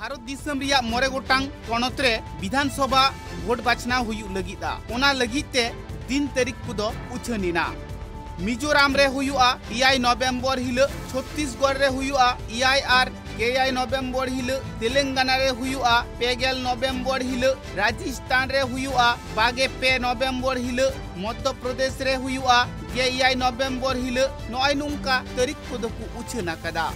भारत दिसम रिया मोरे गोटांग पणत रे विधानसभा भोट बाछना हुयु लगिदा ओना लगिते दिन तारीख कुदो उछनिना मिजोराम रे हुयुआ 9 नवंबर हिलो छत्तीसगढ़ रे हुयुआ 9 नवंबर हिलो तेलंगाना रे हुयुआ 9 नवंबर हिलो राजस्थान रे हुयुआ 2 नवंबर हिलो मध्य प्रदेश रे हुयुआ 9 नवंबर हिलो नय नुंका तारीख कुदो को उछना कदा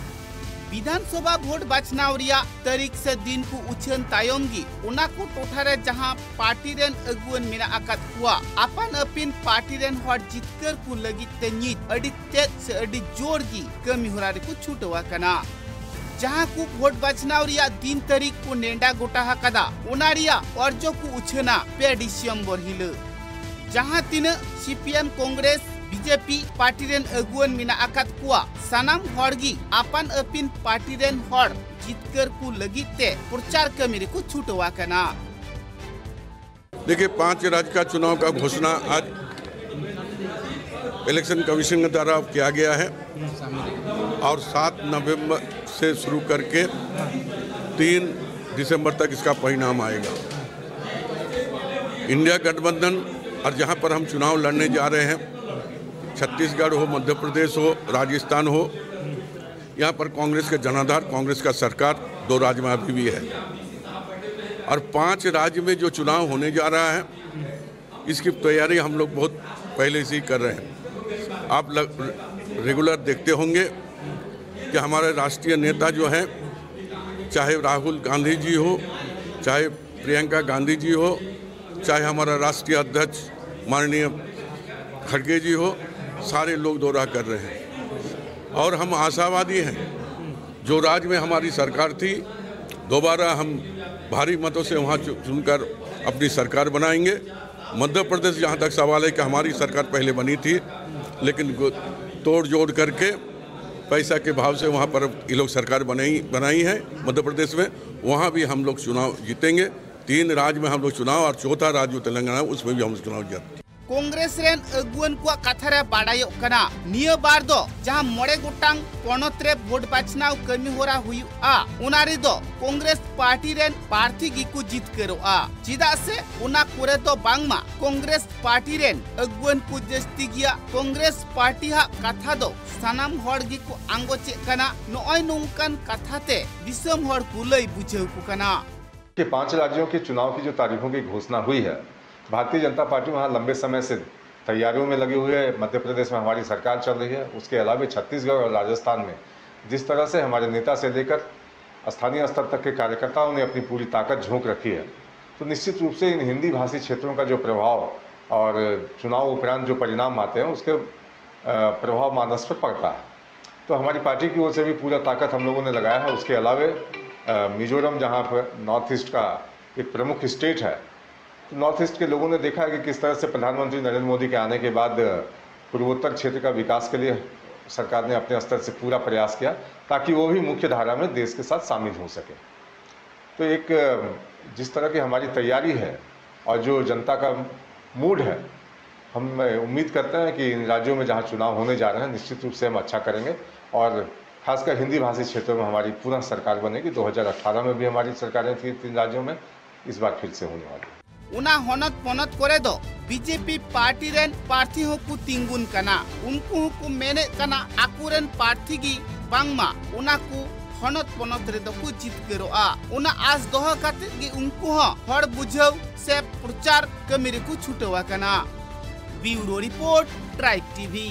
विधानसभा भोट बाछनाव रिया तारीख से दिन को उछन तायंगी उना को टोठारे जहां पार्टी रेन अगुवन मेना आकात हुआ अपन अपिन पार्टी रेन हर जितकर को लगी तनित अडी तेज से अडी जोर की कमी होरारे को छूटवा कना जहां को भोट बाछनाव रिया दिन तारीख को नेंडा गोटा हकदा उना रिया अर्जो को उछना 2 डिसेम्बर हिलो जहां तीन सीपीएम कांग्रेस बीजेपी पार्टी रेन अगुवन मेना आकात कुआ सनाम हड़गी अपन अपिन पार्टी रेन हड़ जितकर को लगिते प्रचार कमेरी को छूटवा कना। देखिए 5 राज्य का चुनाव का घोषणा आज इलेक्शन कमीशन के द्वारा किया गया है और 7 नवंबर से शुरू करके 3 दिसंबर तक इसका परिणाम आएगा। इंडिया गठबंधन और जहां पर हम चुनाव लड़ने जा रहे हैं छत्तीसगढ़ हो, मध्य प्रदेश हो, राजस्थान हो, यहाँ पर कांग्रेस के जनाधार कांग्रेस का सरकार 2 राज्य में अभी भी है और 5 राज्य में जो चुनाव होने जा रहा है इसकी तैयारी हम लोग बहुत पहले से ही कर रहे हैं। आप रेगुलर देखते होंगे कि हमारे राष्ट्रीय नेता जो हैं चाहे राहुल गांधी जी हो, चाहे प्रियंका गांधी जी हो, चाहे हमारा राष्ट्रीय अध्यक्ष माननीय खड़गे जी हो, सारे लोग दौरा कर रहे हैं और हम आशावादी हैं। जो राज्य में हमारी सरकार थी दोबारा हम भारी मतों से वहाँ चुनकर अपनी सरकार बनाएंगे। मध्य प्रदेश जहाँ तक सवाल है कि हमारी सरकार पहले बनी थी लेकिन तोड़ जोड़ करके पैसा के भाव से वहाँ पर ये लोग सरकार बनाई है मध्य प्रदेश में, वहाँ भी हम लोग चुनाव जीतेंगे। 3 राज्य में हम लोग चुनाव और 4था राज्य तेलंगाना उसमें भी हम चुनाव जीतेंगे। कांग्रेस रेन अगुवन को कथारे बाडायो कना निया बार दो जहां मोड़े गोटांग पणत रे भोट बाछनाव कमी होरा हुआ उनारी दो कांग्रेस पार्टी रेन प्रार्थी गिकु जीत करोआ चिदा से उना कोरे तो बांगमा कांग्रेस पार्टी रेन अगुवन को जस्ती गया कांग्रेस पार्टी हा कथा दो सनाम हड़ गिकु आंगो चे कना नय नोंकान कथाते दिसम हड़ को लई बुझेउ को कना के 5 राज्यों के चुनाव की जो तारीखों की घोषणा हुई है भारतीय जनता पार्टी वहाँ लंबे समय से तैयारियों में लगी हुई है। मध्य प्रदेश में हमारी सरकार चल रही है, उसके अलावा छत्तीसगढ़ और राजस्थान में जिस तरह से हमारे नेता से लेकर स्थानीय स्तर तक के कार्यकर्ताओं ने अपनी पूरी ताकत झोंक रखी है, तो निश्चित रूप से इन हिंदी भाषी क्षेत्रों का जो प्रभाव और चुनाव उपरांत जो परिणाम आते हैं उसके प्रभाव मानस पर पड़ता है। तो हमारी पार्टी की ओर से भी पूरा ताकत हम लोगों ने लगाया है। उसके अलावा मिजोरम जहाँ पर नॉर्थ ईस्ट का एक प्रमुख स्टेट है, नॉर्थ ईस्ट के लोगों ने देखा है कि किस तरह से प्रधानमंत्री नरेंद्र मोदी के आने के बाद पूर्वोत्तर क्षेत्र का विकास के लिए सरकार ने अपने स्तर से पूरा प्रयास किया ताकि वो भी मुख्य धारा में देश के साथ शामिल हो सके। तो एक जिस तरह की हमारी तैयारी है और जो जनता का मूड है, हम उम्मीद करते हैं कि इन राज्यों में जहाँ चुनाव होने जा रहे हैं निश्चित रूप से हम अच्छा करेंगे और खासकर हिंदी भाषी क्षेत्रों में हमारी पुनः सरकार बनेगी। 2018 में भी हमारी सरकारें थी 3 राज्यों में, इस बार फिर से होने वाली। उना होनत पनत करे दो बीजेपी पार्टी रेन प्रार्थी होकु तिंगुन कना उनको को मेने कना आकुरेन प्रार्थी की बांगमा उना को होनत पनत रे दो को जीत करोआ उना आज दोह काते की उनको हड़ बुझाव से प्रचार कमेरी को छूटवा कना। Bureau report tribe TV.